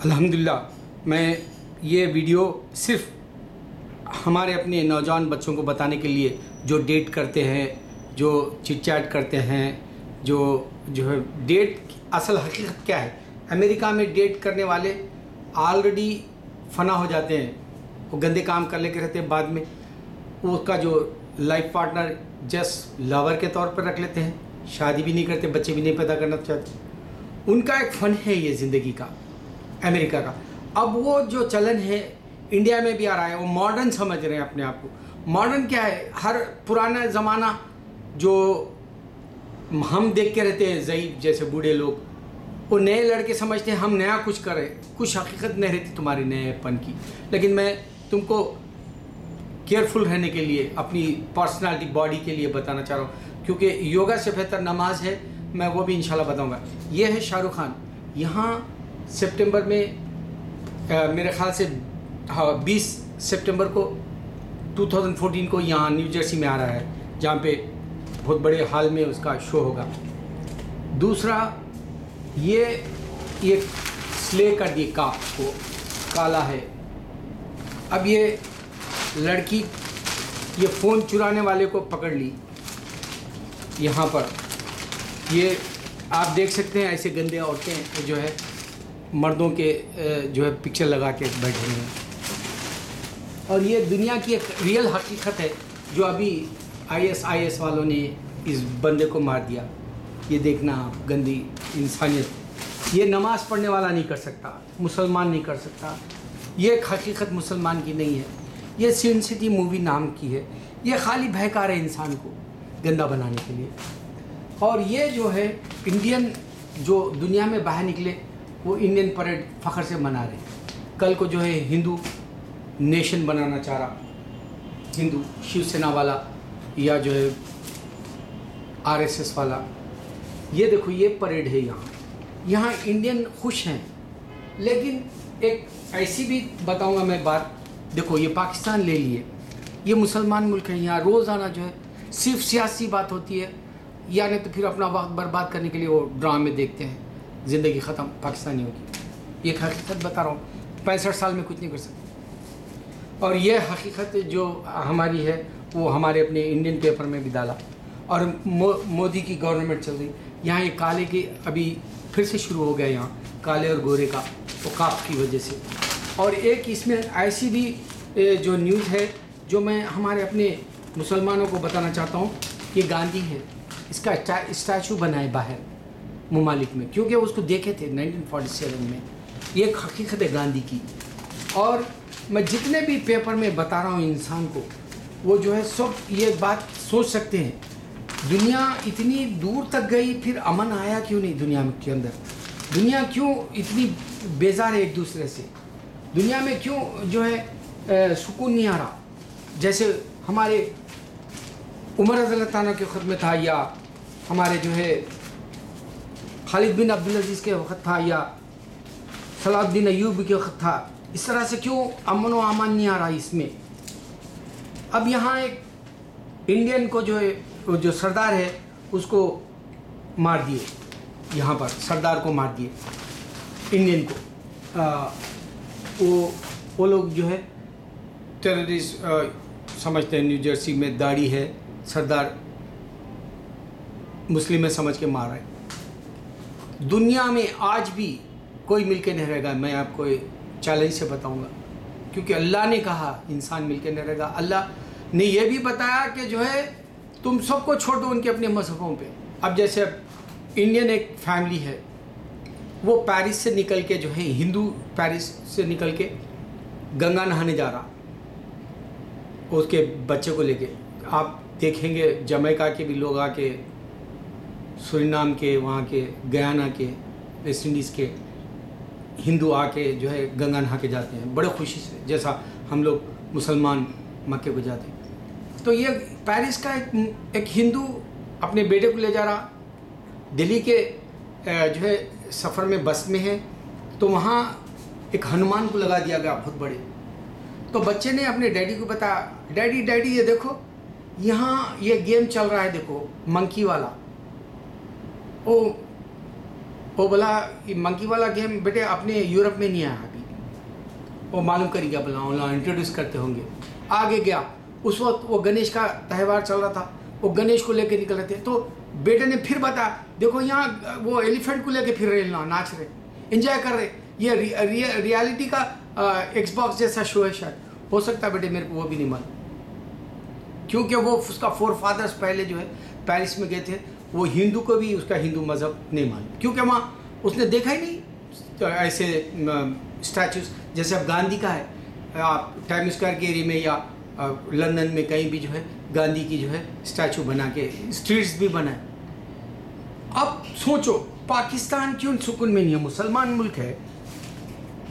अल्हम्दुलिल्लाह मैं ये वीडियो सिर्फ हमारे अपने नौजवान बच्चों को बताने के लिए जो डेट करते हैं, जो चिट चैट करते हैं, जो है डेट असल हकीकत क्या है। अमेरिका में डेट करने वाले ऑलरेडी फना हो जाते हैं, वो गंदे काम कर लेके रहते हैं, बाद में उसका जो लाइफ पार्टनर जस्ट लवर के तौर पर रख लेते हैं, शादी भी नहीं करते, बच्चे भी नहीं पैदा करना चाहते। उनका एक फ़न है ये ज़िंदगी का, अमेरिका का। अब वो जो चलन है इंडिया में भी आ रहा है, वो मॉडर्न समझ रहे हैं अपने आप को। मॉडर्न क्या है, हर पुराना ज़माना जो हम देख के रहते हैं ज़ईफ़ जैसे बूढ़े लोग, वो नए लड़के समझते हैं हम नया कुछ करें, कुछ हकीकत नहीं रहती तुम्हारी नएपन की। लेकिन मैं तुमको केयरफुल रहने के लिए, अपनी पर्सनालिटी बॉडी के लिए बताना चाह रहा हूँ, क्योंकि योगा से बेहतर नमाज है, मैं वो भी इंशाल्लाह बताऊँगा। ये है शाहरुख खान, यहाँ सितंबर में मेरे ख्याल से 20 सितंबर को 2014 को यहाँ न्यू जर्सी में आ रहा है, जहाँ पे बहुत बड़े हॉल में उसका शो होगा। दूसरा ये स्ले कर दिए काप को, काला है। अब ये लड़की ये फ़ोन चुराने वाले को पकड़ ली यहाँ पर। ये आप देख सकते हैं ऐसे गंदे औरतें जो है मर्दों के जो है पिक्चर लगा के बैठे हैं। और ये दुनिया की एक रियल हकीकत है जो अभी ISIS वालों ने इस बंदे को मार दिया। ये देखना आप, गंदी इंसानियत। ये नमाज़ पढ़ने वाला नहीं कर सकता, मुसलमान नहीं कर सकता। ये एक हकीकत मुसलमान की नहीं है, ये सिन सिटी मूवी नाम की है। ये खाली बहका रहे इंसान को गंदा बनाने के लिए। और ये जो है इंडियन जो दुनिया में बाहर निकले, वो इंडियन परेड फ़ख्र से मना रहे। कल को जो है हिंदू नेशन बनाना चाह रहा, हिंदू शिवसेना वाला या जो है RSS वाला, ये देखो ये परेड है यहाँ इंडियन खुश हैं। लेकिन एक ऐसी भी बताऊंगा मैं बात, देखो ये पाकिस्तान ले लिए, ये मुसलमान मुल्क है, यहाँ रोज़ाना जो है सिर्फ सियासी बात होती है, या नहीं तो फिर अपना वक्त बर्बाद करने के लिए वो ड्रामे देखते हैं, ज़िंदगी ख़त्म पाकिस्तानियों की। ये हकीकत बता रहा हूँ, 65 साल में कुछ नहीं कर सकते। और ये हकीकत जो हमारी है वो हमारे अपने इंडियन पेपर में भी डाला। और मोदी की गवर्नमेंट चल रही, यहाँ ये काले की अभी फिर से शुरू हो गया, यहाँ काले और गोरे का, तो काफ की वजह से। और एक इसमें ऐसी भी जो न्यूज़ है जो मैं हमारे अपने मुसलमानों को बताना चाहता हूँ, ये गांधी है, इसका स्टैचू बना है बाहर ममालिक में, क्योंकि उसको देखे थे 1947 में। ये एक हकीकत है गांधी की। और मैं जितने भी पेपर में बता रहा हूँ इंसान को, वो जो है सब ये बात सोच सकते हैं, दुनिया इतनी दूर तक गई, फिर अमन आया क्यों नहीं दुनिया के अंदर? दुनिया क्यों इतनी बेजार है एक दूसरे से? दुनिया में क्यों जो है सुकून नहीं आ रहा? जैसे हमारे उमर रज़ी अल्लाह ताला के वक़्त में था, या हमारे जो है खालिद बिन अब्दुल अज़ीज़ के वक़्त था, या सलाहुद्दीन अय्यूबी के वक़्त था। इस तरह से क्यों अमन व अमान नहीं आ रहा इसमें? अब यहाँ एक इंडियन को जो है, जो सरदार है उसको मार दिए, यहाँ पर सरदार को मार दिए इंडियन को। वो लोग जो है टेररिस्ट समझते हैं। न्यू जर्सी में दाढ़ी है, सरदार मुस्लिम है समझ के मार रहे हैं। दुनिया में आज भी कोई मिलके नहीं रहेगा, मैं आपको चैलेंज से बताऊंगा, क्योंकि अल्लाह ने कहा इंसान मिलके नहीं रहेगा। अल्लाह ने यह भी बताया कि जो है तुम सबको छोड़ दो उनके अपने मज़हबों पे। अब जैसे इंडियन एक फैमिली है, वो पेरिस से निकल के जो है, हिंदू पेरिस से निकल के गंगा नहाने जा रहा, उसके बच्चे को लेके। आप देखेंगे जमैका के भी लोग आके, सुरीनाम के, वहाँ के गयाना के, वेस्ट इंडीज़ के हिंदू आके जो है गंगा नहा के जाते हैं बड़े खुशी से, जैसा हम लोग मुसलमान मक्के को जाते हैं। तो ये पेरिस का एक हिंदू अपने बेटे को ले जा रहा, दिल्ली के जो है सफ़र में बस में है, तो वहाँ एक हनुमान को लगा दिया गया बहुत बड़े। तो बच्चे ने अपने डैडी को बताया, डैडी डैडी ये देखो यहाँ ये गेम चल रहा है, देखो मंकी वाला। वो वो बोला ये मंकी वाला गेम बेटे अपने यूरोप में नहीं आया अभी, वो मालूम करेगा बोला ऑनलाइन इंट्रोड्यूस करते होंगे। आगे गया, उस वक्त वो गणेश का त्यौहार चल रहा था, वो गणेश को लेकर निकल रहे थे, तो बेटे ने फिर बताया देखो यहाँ वो एलिफेंट को लेकर फिर रहे, नाच रहे, एंजॉय कर रहे, ये रियलिटी का एक्सबॉक्स जैसा शो है शायद, हो सकता है बेटे मेरे को वो भी नहीं मालूम, क्योंकि वो उसका फोर फादर्स पहले जो है पेरिस में गए थे, वो हिंदू को भी उसका हिंदू मज़हब नहीं मालूम, क्योंकि वहाँ उसने देखा ही नहीं तो ऐसे स्टैचूज जैसे अब गांधी का है, आप टाइम स्क्वायर के एरिया में या लंदन में कहीं भी जो है गांधी की जो है स्टैचू बना के स्ट्रीट्स भी बनाए। अब सोचो पाकिस्तान क्यों सुकून में नहीं है, मुसलमान मुल्क है,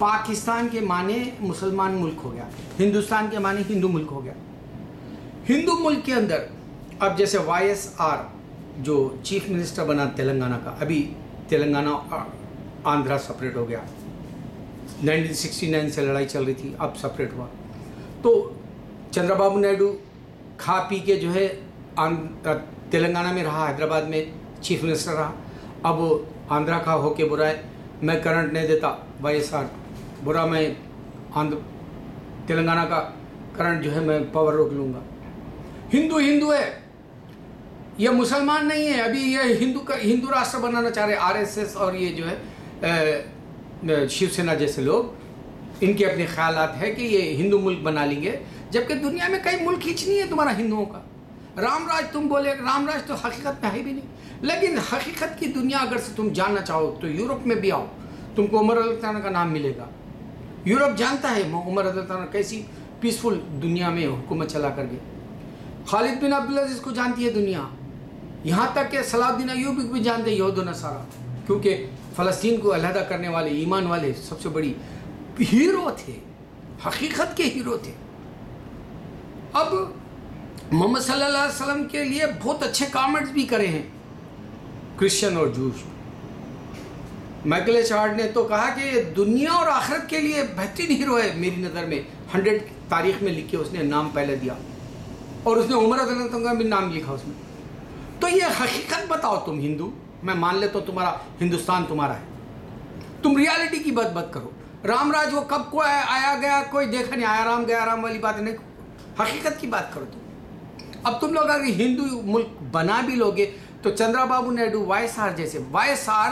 पाकिस्तान के माने मुसलमान मुल्क हो गया, हिंदुस्तान के माने हिंदू मुल्क हो गया। हिंदू मुल्क के अंदर अब जैसे YSR जो चीफ मिनिस्टर बना तेलंगाना का, अभी तेलंगाना आंध्रा सेपरेट हो गया, 1969 से लड़ाई चल रही थी, अब सेपरेट हुआ, तो चंद्रबाबू नायडू खा पी के जो है तेलंगाना में रहा, हैदराबाद में चीफ मिनिस्टर रहा, अब वो आंध्रा का होके बुरा है मैं करंट नहीं देता, YSR बुरा मैं तेलंगाना का करंट जो है मैं पावर रोक लूँगा। हिंदू हिंदू है, यह मुसलमान नहीं है। अभी ये हिंदू राष्ट्र बनाना चाह रहे RSS और ये जो है शिवसेना जैसे लोग, इनके अपने ख्यालात है कि ये हिंदू मुल्क बना लेंगे, जबकि दुनिया में कई मुल्क खींच नहीं है तुम्हारा हिंदुओं का। रामराज तुम बोले, रामराज तो हकीकत में है भी नहीं, लेकिन हकीकत की दुनिया अगर से तुम जानना चाहो तो यूरोप में भी आओ, तुमको उमर अल्ताना का नाम मिलेगा। यूरोप जानता है उमर अल्ताना कैसी पीसफुल दुनिया में हुकूमत चला कर गए। खालिद बिन अब्दुल अजीज को जानती है दुनिया, यहाँ तक कि सलाउद्दीन अय्यूबी भी जानते यहूद व नसारा, क्योंकि फ़लस्तीन को अलहदा करने वाले ईमान वाले सबसे बड़ी हीरो थे, हकीकत के हीरो थे। अब मोहम्मद सल्लल्लाहु अलैहि वसल्लम के लिए बहुत अच्छे कमेंट्स भी करे हैं क्रिश्चियन और जूस। माइकल एच हार्ट ने तो कहा कि दुनिया और आखिरत के लिए बेहतरीन हीरो है मेरी नज़र में, 100 तारीख में लिख के उसने नाम पहले दिया, और उसने उमर रज़ियल्लाहु का भी नाम लिखा उसमें। तो ये हकीकत बताओ तुम हिंदू, मैं मान लेता हूँ तुम्हारा हिंदुस्तान तुम्हारा है, तुम रियलिटी की बात करो। रामराज वो कब को आया गया कोई देखा नहीं, आया राम गया राम वाली बात नहीं, हकीकत की बात करो तुम। अब तुम लोग अगर हिंदू मुल्क बना भी लोगे तो चंद्रबाबू नायडू YSR जैसे, YSR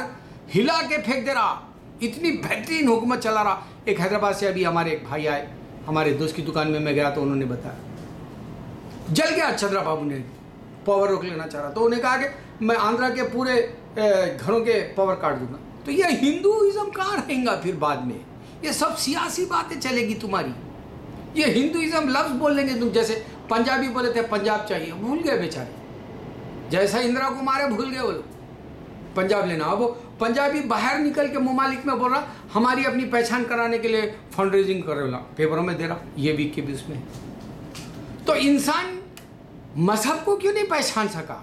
हिला के फेंक दे रहा, इतनी बेहतरीन हुकूमत चला रहा। एक हैदराबाद से अभी हमारे एक भाई आए, हमारे दोस्त की दुकान में मैं गया तो उन्होंने बताया जल गया चंद्रबाबू नायडू, पावर रोक लेना चाह रहा, तो उन्होंने कहा कि मैं आंध्रा के पूरे घरों के पावर काट दूंगा। तो ये हिंदुइज्म कहाँ रहेगा फिर बाद में, ये सब सियासी बातें चलेगी तुम्हारी। ये हिंदुइज्म लफ्ज़ बोल लेंगे तुम, जैसे पंजाबी बोले थे पंजाब चाहिए, भूल गए बेचारे, जैसा इंदिरा को मारे भूल गए वो लोग पंजाब लेना। अब वो पंजाबी बाहर निकल के ममालिक में बोल रहा हमारी अपनी पहचान कराने के लिए फंड रेजिंग कर रहा, पेपरों में दे रहा, ये वीक के भी उसमें। तो इंसान मजहब को क्यों नहीं पहचान सका?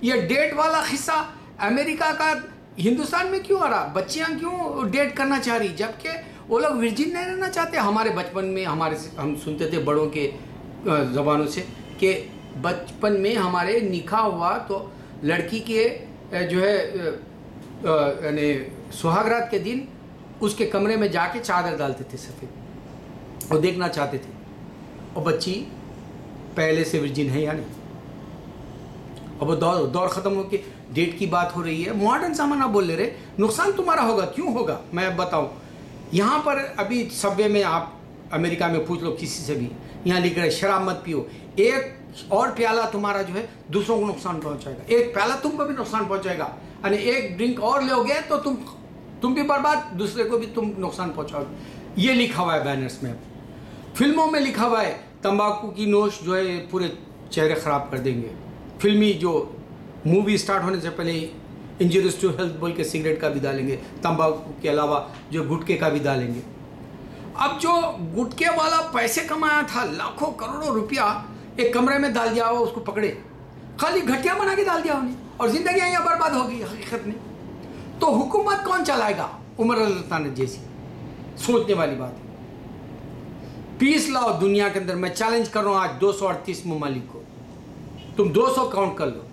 ये डेट वाला हिस्सा अमेरिका का हिंदुस्तान में क्यों आ रहा? बच्चियां क्यों डेट करना चाह रही, जबकि वो लोग वर्जिन नहीं रहना चाहते। हमारे बचपन में हम सुनते थे बड़ों के ज़बानों से कि बचपन में हमारे निकाह हुआ तो लड़की के जो है यानी सुहागरात के दिन उसके कमरे में जाके चादर डालते थे सफ़ेद, और देखना चाहते थे और बच्ची पहले से वर्जिन है या नहीं। अब वो दौर ख़त्म हो के डेट की बात हो रही है, मॉडर्न ज़माना बोल ले रहे, नुकसान तुम्हारा होगा। क्यों होगा मैं बताऊं। यहाँ पर अभी सबवे में आप अमेरिका में पूछ लो किसी से भी, यहाँ लिख रहे शराब मत पियो, एक और प्याला तुम्हारा जो है दूसरों को नुकसान पहुँचाएगा, एक प्याला तुमको भी नुकसान पहुँचाएगा, यानी एक ड्रिंक और लोगे तो तुम भी बर्बाद, दूसरे को भी तुम नुकसान पहुँचाओगे। ये लिखा हुआ है बैनर्स में। फिल्मों में लिखा हुआ है तंबाकू की नोश जो है पूरे चेहरे ख़राब कर देंगे। फिल्मी जो मूवी स्टार्ट होने से पहले इंजurious टू हेल्थ बोल के सिगरेट का भी डालेंगे, तंबाकू के अलावा जो गुटखे का भी डालेंगे। अब जो गुटखे वाला पैसे कमाया था लाखों करोड़ों रुपया एक कमरे में डाल दिया, उसको पकड़े, खाली घटिया बना के डाल दिया उन्हें, और ज़िंदगी यहाँ बर्बाद होगी हकीकत में। तो हुकूमत कौन चलाएगा? उमर अल्ताना जैसी सोचने वाली बात है। पीस लाओ दुनिया के अंदर। मैं चैलेंज कर रहा हूँ आज 238 ममालिक को, तुम 200 काउंट कर लो,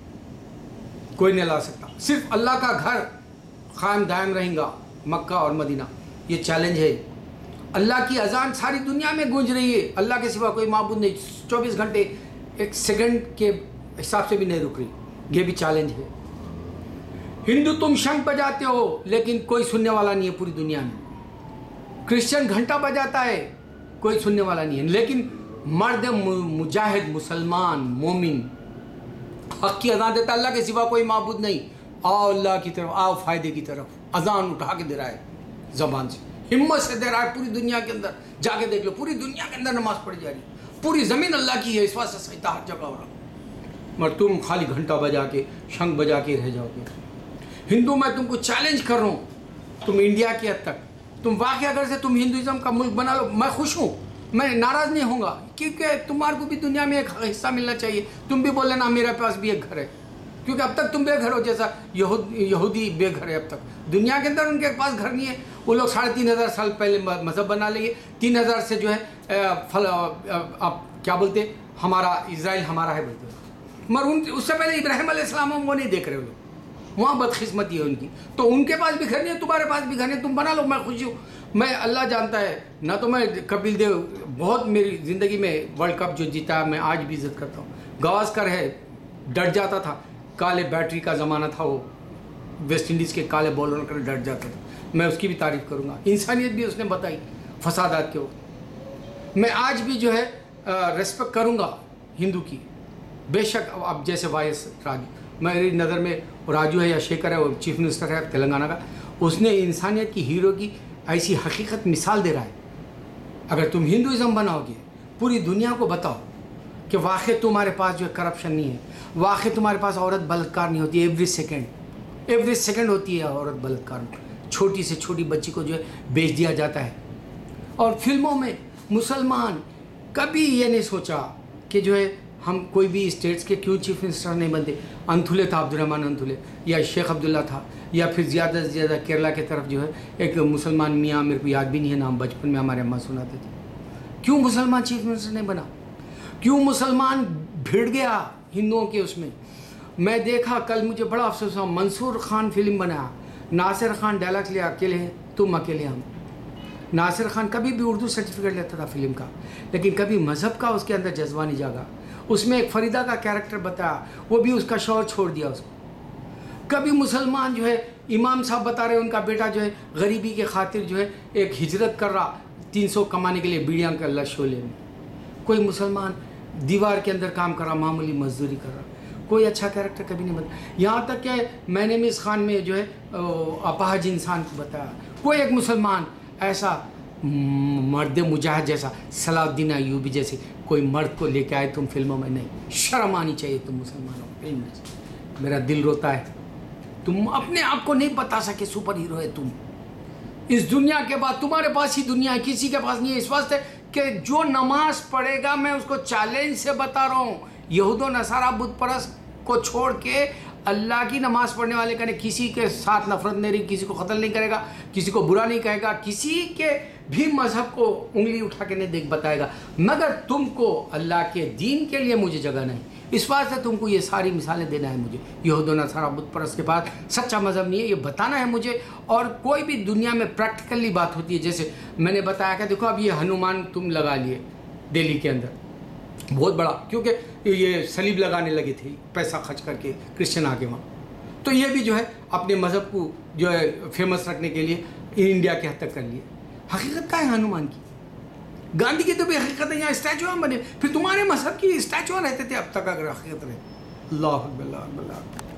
कोई नहीं ला सकता। सिर्फ अल्लाह का घर क़ायम दायम रहेगा मक्का और मदीना। ये चैलेंज है। अल्लाह की अजान सारी दुनिया में गूंज रही है, अल्लाह के सिवा कोई माबूद नहीं, 24 घंटे एक सेकंड के हिसाब से भी नहीं रुक रही। ये भी चैलेंज है। हिंदू तुम शंख बजाते हो लेकिन कोई सुनने वाला नहीं है पूरी दुनिया में। क्रिश्चियन घंटा बजाता है, कोई सुनने वाला नहीं है। लेकिन मर्द मुजाहिद मुसलमान मोमिन हक की अजान देता, अल्लाह के सिवा कोई माबूद नहीं, आओ अल्लाह की तरफ, आओ फ़ायदे की तरफ, अजान उठा के दे रहा है ज़बान से, हिम्मत से दे रहा है। पूरी दुनिया के अंदर जाके देख लो, पूरी दुनिया के अंदर नमाज पढ़ी जा रही है, पूरी ज़मीन अल्लाह की है, इस वास्ते सजदा हर जगह हो रहा। मगर तुम खाली घंटा बजा के शंख बजा के रह जाओगे। हिंदू मैं तुमको चैलेंज कर रहा हूँ, तुम इंडिया की हद तक तुम वाकई अगर से तुम हिंदुज़म का मुल्क बना लो, मैं खुश हूँ, मैं नाराज़ नहीं होऊंगा, क्योंकि तुम्हारे को भी दुनिया में एक हिस्सा मिलना चाहिए। तुम भी बोल लेना मेरे पास भी एक घर है, क्योंकि अब तक तुम बेघर हो, जैसा यहूदी बेघर है। अब तक दुनिया के अंदर उनके पास घर नहीं है। वो लोग 3500 साल पहले मज़हब बना लिए, 3000 से जो है आप क्या बोलते, हमारा इज़राइल हमारा है बोलते, मगर उससे पहले इब्राहिम अलैहिस्सलाम वो नहीं देख रहे हो लोग, वहाँ बदकिस्मती है उनकी। तो उनके पास भी घर नहीं है, तुम्हारे पास भी घर नहीं, तुम बना लो, मैं खुश हूँ। मैं अल्लाह जानता है ना, तो मैं कपिल देव बहुत मेरी ज़िंदगी में वर्ल्ड कप जो जीता मैं आज भी इज्जत करता हूँ। गावस्कर है, डर जाता था, काले बैटरी का ज़माना था, वो वेस्ट इंडीज़ के काले बॉलरों का डर जाता था, मैं उसकी भी तारीफ़ करूँगा। इंसानियत भी उसने बताई फसादात के वक्त। मैं आज भी जो है रेस्पेक्ट करूँगा हिंदू की, बेशक अब जैसे वाईएस राजू, मेरी नज़र में राजू है या शेखर है, वो चीफ मिनिस्टर है तेलंगाना का, उसने इंसानियत की हीरो की ऐसी हकीकत मिसाल दे रहा है। अगर तुम हिंदुज़म बनाओगे, पूरी दुनिया को बताओ कि वाकई तुम्हारे पास जो है करप्शन नहीं है, वाकई तुम्हारे पास औरत बलात्कार नहीं होती, एवरी सेकंड होती है औरत बलात्कार, छोटी से छोटी बच्ची को जो है बेच दिया जाता है। और फिल्मों में मुसलमान कभी ये नहीं सोचा कि जो है हम कोई भी स्टेट्स के क्यों चीफ मिनिस्टर नहीं बनते। अंथुले था, अब्दुर्रहमान अंथुले, या शेख अब्दुल्ला था, या फिर ज़्यादा से ज़्यादा केरला की तरफ जो है एक मुसलमान मियाँ, मेरे को याद भी नहीं है नाम, बचपन में हमारे अम्मा सुनाते थे। क्यों मुसलमान चीफ मिनिस्टर नहीं बना? क्यों मुसलमान भिड़ गया हिंदुओं के उसमें? मैं देखा कल, मुझे बड़ा अफसोस हुआ, मंसूर खान फिल्म बनाया, नासिर खान डायलॉग लिया, अकेले तुम अकेले हम। नासिर खान कभी भी उर्दू सर्टिफिकेट लेता था फिल्म का, लेकिन कभी मज़हब का उसके अंदर जज्बा नहीं जागा। उसमें एक फरीदा का कैरेक्टर बताया, वो भी उसका शौहर छोड़ दिया उसको। कभी मुसलमान जो है, इमाम साहब बता रहे उनका बेटा जो है गरीबी के खातिर जो है एक हिजरत कर रहा 300 कमाने के लिए बीड़ियाँ कर रहा शोले में। कोई मुसलमान दीवार के अंदर काम कर रहा, मामूली मजदूरी कर रहा, कोई अच्छा कैरेक्टर कभी नहीं बता। यहाँ तक कि मैंने मिस खान में जो है अपाहज इंसान को बताया, कोई एक मुसलमान ऐसा मर्द मुजाहिद जैसा, सलाउद्दीन अय्यूबी जैसे कोई मर्द को लेके आए तुम फिल्मों में। नहीं, शर्म आनी चाहिए तुम मुसलमानों को फिल्म में। मेरा दिल रोता है तुम अपने आप को नहीं बता सके सुपर हीरो है तुम। इस दुनिया के बाद तुम्हारे पास ही दुनिया है, किसी के पास नहीं है। इस वास्ते कि जो नमाज पढ़ेगा, मैं उसको चैलेंज से बता रहा हूँ, यहूद नसारा बुत परस्त को छोड़ के अल्लाह की नमाज पढ़ने वाले का किसी के साथ नफरत नहीं रही, किसी को कत्ल नहीं करेगा, किसी को बुरा नहीं कहेगा, किसी के भी मजहब को उंगली उठा के नहीं देख बताएगा। मगर तुमको अल्लाह के दीन के लिए मुझे जगह नहीं, इस बात से तुमको ये सारी मिसालें देना है मुझे। यहूद नसारा बुत परस्त के पास सच्चा मजहब नहीं है, ये बताना है मुझे। और कोई भी दुनिया में प्रैक्टिकली बात होती है, जैसे मैंने बताया कि देखो अब ये हनुमान तुम लगा लिए दिल्ली के अंदर बहुत बड़ा, क्योंकि ये सलीब लगाने लगे थे पैसा खर्च करके क्रिश्चियन आके वहाँ। तो ये भी जो है अपने मज़हब को जो है फेमस रखने के लिए इंडिया के हद तक कर लिए। हकीकत क्या है हनुमान की? गांधी की तो भी हकीकत है, यहाँ स्टैचू बने, फिर तुम्हारे मज़हब की स्टैचू रहते थे अब तक अगर हकीकत रहे। अल्लाह अकबर।